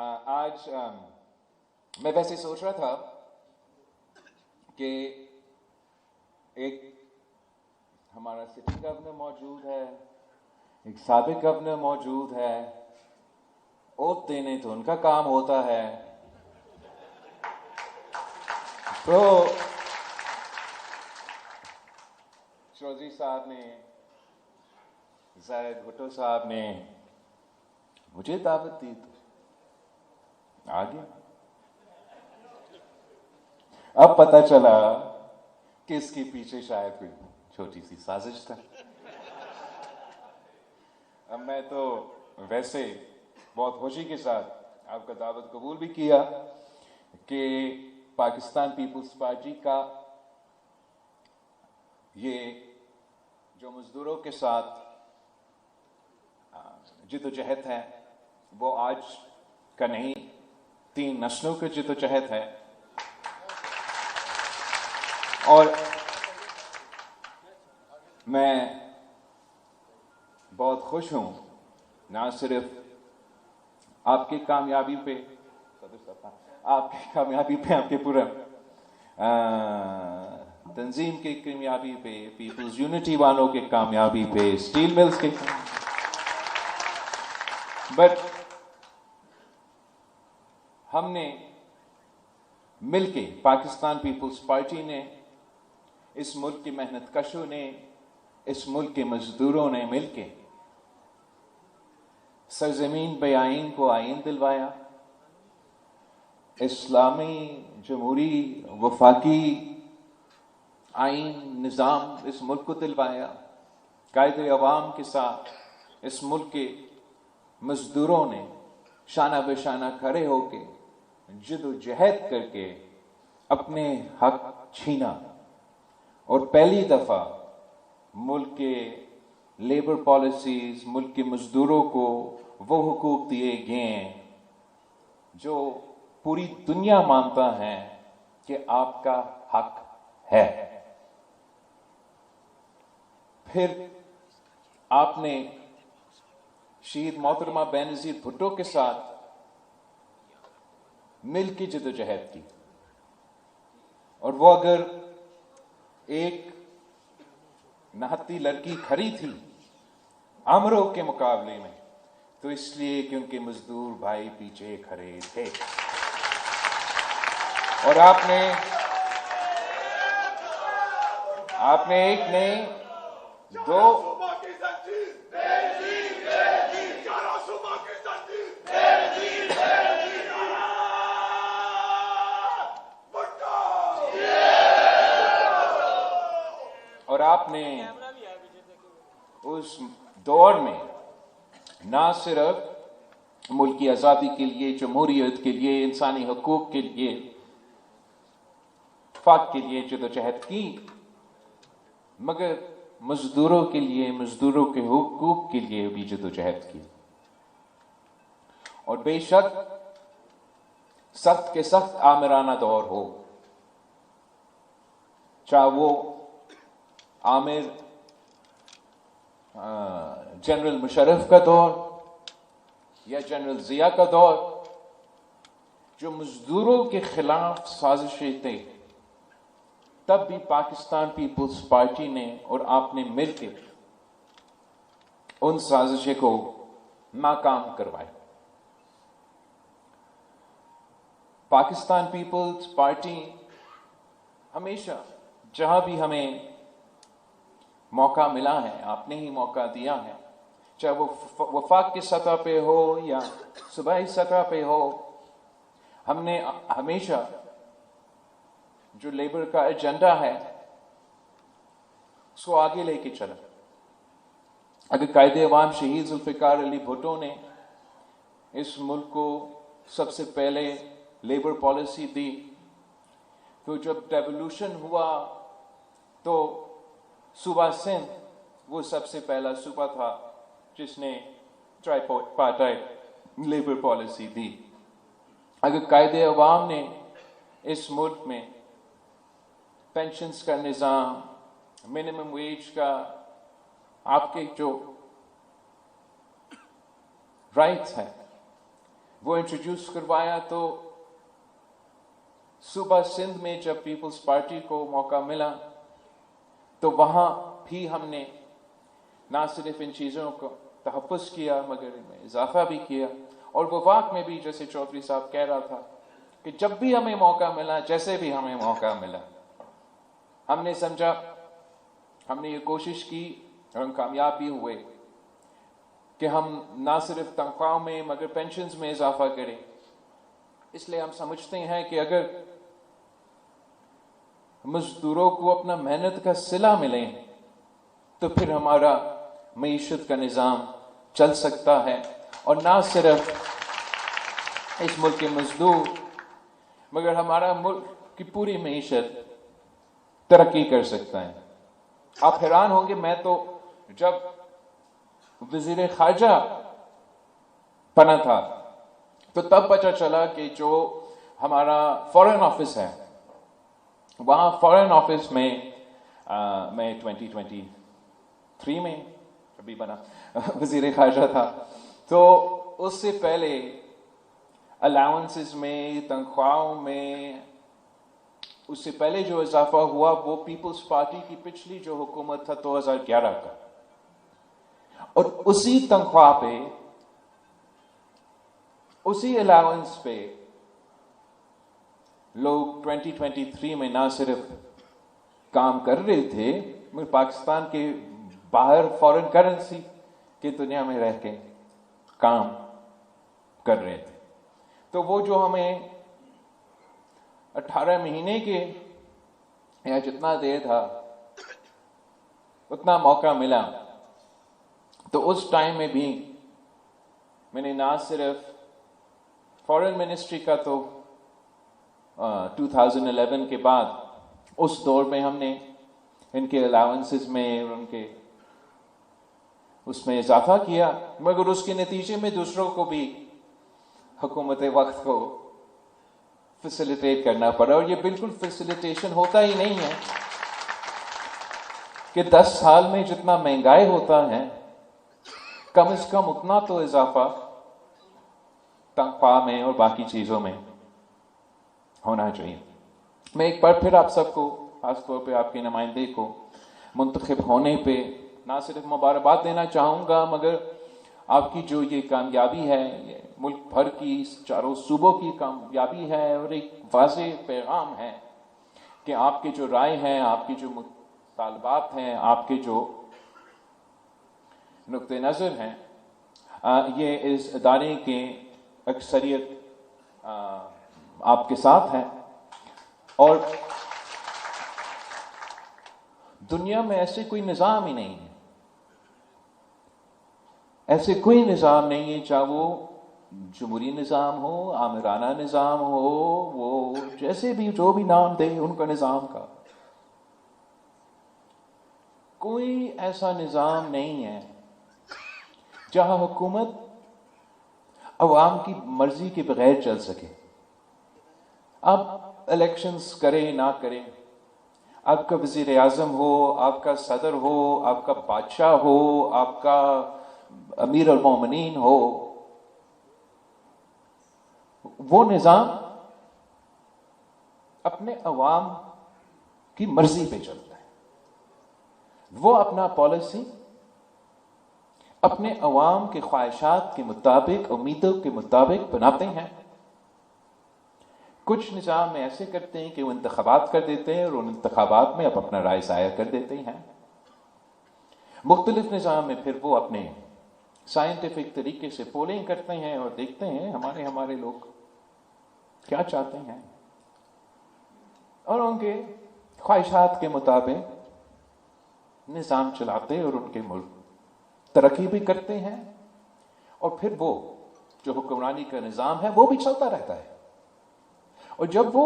آج میں ویسے سوچ رہا تھا کہ ایک ہمارا سٹنگ گورنر موجود ہے، ایک سابق گورنر موجود ہے، اوت دینے تو ان کا کام ہوتا ہے. تو چودھری صاحب نے، زاہد بھٹو صاحب نے مجھے دعوت دی تو آ گیا. اب پتہ چلا کہ اس کے پیچھے شاید کوئی چھوٹی سی سازش تھا. اب میں تو ویسے بہت خوشی کے ساتھ آپ کا دعوت قبول بھی کیا کہ پاکستان پیپلز پارٹی کا یہ جو مزدوروں کے ساتھ جدوجہد ہے وہ آج کا نہیں، 3 نسلوں کی جدوجہد ہے. اور میں بہت خوش ہوں نہ صرف آپ کی کامیابی پہ، آپ کی کامیابی پہ، آپ کے پورا تنظیم کی کامیابی پہ، پیپلز یونٹی والوں کی کامیابی پہ، اسٹیل ملز کے، بٹ ہم نے مل کے، پاکستان پیپلز پارٹی نے، اس ملک کے محنت کشوں نے، اس ملک کے مزدوروں نے مل کے سرزمین بے آئین کو آئین دلوایا، اسلامی جمہوری وفاقی آئین نظام اس ملک کو دلوایا. قائد عوام کے ساتھ اس ملک کے مزدوروں نے شانہ بہ شانہ کھڑے ہو کے جد و جہد کر کے اپنے حق چھینا، اور پہلی دفعہ ملک کے لیبر پالیسیز، ملک کے مزدوروں کو وہ حقوق دیے گئے ہیں جو پوری دنیا مانتا ہے کہ آپ کا حق ہے. پھر آپ نے شہید محترمہ بینظیر بھٹو کے ساتھ مل کی جدوجہد کی، اور وہ اگر ایک نہتی لڑکی کھڑی تھی امروں کے مقابلے میں تو اس لیے کہ ان کے مزدور بھائی پیچھے کھڑے تھے. اور آپ نے ایک نہیں دو اور آپ نے اس دور میں نہ صرف ملک کی آزادی کے لیے، جمہوریت کے لیے، انسانی حقوق کے لیے، وفاق کے لیے جدوجہد کی، مگر مزدوروں کے لیے، مزدوروں کے حقوق کے لیے بھی جدوجہد کی. اور بے شک سخت کے سخت آمرانہ دور ہو، چاہے وہ عامر جنرل مشرف کا دور یا جنرل ضیاء کا دور، جو مزدوروں کے خلاف سازشیں تھے، تب بھی پاکستان پیپلز پارٹی نے اور آپ نے مل کے ان سازشوں کو ناکام کروایا. پاکستان پیپلز پارٹی ہمیشہ جہاں بھی ہمیں موقع ملا ہے، آپ نے ہی موقع دیا ہے، چاہے وہ وفاق کی سطح پہ ہو یا صوبائی سطح پہ ہو، ہم نے ہمیشہ جو لیبر کا ایجنڈا ہے اس کو آگے لے کے چلا. اگر قائد عوام شہید ذوالفقار علی بھٹو نے اس ملک کو سب سے پہلے لیبر پالیسی دی، تو جب ڈیولوشن ہوا تو صوبہ سندھ وہ سب سے پہلا صوبہ تھا جس نے ٹرائی پارٹائٹ لیبر پالیسی دی. اگر قائد عوام نے اس ملک میں پینشنز کا نظام، منیمم ویج کا، آپ کے جو رائٹس ہیں वो इंट्रोड्यूस करवाया। तो सूबा सिंध में जब पीपल्स पार्टी को मौका मिला तो वहां भी हमने ना सिर्फ इन चीज़ों को तहफ़्फ़ुज़ किया मगर इनमें इजाफा भी किया। और वफाक में भी जैसे चौधरी साहब कह रहा था कि जब भी हमें मौका मिला, जैसे भी हमें मौका मिला, हमने समझा, हमने ये कोशिश की और हम कामयाब भी हुए कि हम ना सिर्फ तनख्वाह में मगर पेंशन्स में इजाफा करें। इसलिए हम समझते हैं कि अगर मजदूरों को अपना मेहनत का सिला मिले तो फिर हमारा मईशत का निज़ाम चल सकता है। और ना सिर्फ इस मुल्क के मजदूर मगर हमारा मुल्क की पूरी मईशत तरक्की कर सकता है। आप हैरान होंगे, मैं तो जब वजीर खारजा बना था तो तब पता चला कि जो हमारा फॉरेन ऑफिस है, वहां फॉरेन ऑफिस में मैं 2023 में अभी बना वजीर खारजा था, तो उससे पहले अलाउंसेस में, तनख्वाहों में, उससे पहले जो इजाफा हुआ वो पीपल्स पार्टी की पिछली जो हुकूमत था 2011 का, और उसी तनख्वाह पे, उसी अलाउंस पे लोग 2023 में ना सिर्फ काम कर रहे थे मगर पाकिस्तान के बाहर फॉरेन करेंसी की दुनिया में रह के काम कर रहे थे। तो वो जो हमें 18 महीने के या जितना देर था उतना मौका मिला, तो उस टाइम में भी मैंने ना सिर्फ फॉरेन मिनिस्ट्री का, तो 2011 के बाद उस दौर में हमने इनके अलाउंसेस में और उनके उसमें इजाफा किया, मगर उसके नतीजे में दूसरों को भी हुकूमत वक्त को फैसिलिटेट करना पड़ा। और ये बिल्कुल फैसिलिटेशन होता ही नहीं है कि 10 साल में जितना महंगाई होता है कम से कम उतना तो इजाफा तनख्वाह में और बाकी चीजों में होना चाहिए। मैं एक बार फिर आप सबको, खासतौर पे आपके नुमाइंदे को मुंतखब होने पे ना सिर्फ मुबारकबाद देना चाहूँगा मगर आपकी जो ये कामयाबी है, ये मुल्क भर की चारों सूबों की कामयाबी है और एक वाज़ेह पैगाम है कि आपके जो राय हैं, आपकी जो मुतालबात हैं, आपके जो नुक्ते नज़र हैं, ये इस इदारे के अक्सरियत आपके साथ है। और दुनिया में ऐसे कोई निज़ाम ही नहीं है, ऐसे कोई निज़ाम नहीं है, चाहे वो जमहूरी निज़ाम हो, आमिराना निज़ाम हो, वो जैसे भी जो भी नाम दे उनका निज़ाम का, कोई ऐसा निज़ाम नहीं है जहां हुकूमत अवाम की मर्जी के बगैर चल सके। अब इलेक्शंस करें ना करें, आपका वजीर आजम हो, आपका सदर हो, आपका बादशाह हो, आपका अमीर अल मोमिनीन हो, वो निजाम अपने अवाम की मर्जी पे चलता है। वो अपना पॉलिसी अपने अवाम के ख्वाहिशात के मुताबिक, उम्मीदों के मुताबिक बनाते हैं। कुछ निज़ाम में ऐसे करते हैं कि वो इंतखाबात कर देते हैं और उन इंतखाबात में अपना राय ज़ाहिर कर देते हैं। मुख्तलिफ निज़ाम में फिर वो अपने साइंटिफिक तरीके से पोलिंग करते हैं और देखते हैं हमारे लोग क्या चाहते हैं और उनके ख्वाहिशात के मुताबिक निज़ाम चलाते और उनके मुल्क तरक्की भी करते हैं। और फिर वो जो हुक्मरानी का निज़ाम है वो भी चलता रहता है। और जब वो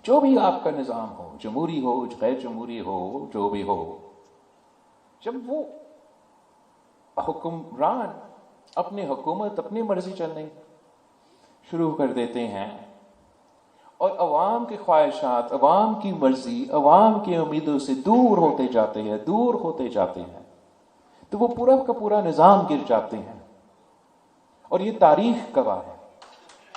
जो भी आपका निज़ाम हो, जमहूरी हो, गैर जमहूरी हो, जो भी हो, जब वो हुक्मरान अपनी हुकूमत अपनी मर्जी चलने शुरू कर देते हैं और अवाम के ख्वाहिशात, अवाम की मर्जी, अवाम की उम्मीदों से दूर होते जाते हैं, तो वो पूरा का पूरा निज़ाम गिर जाते हैं اور یہ تاریخ گواہ ہے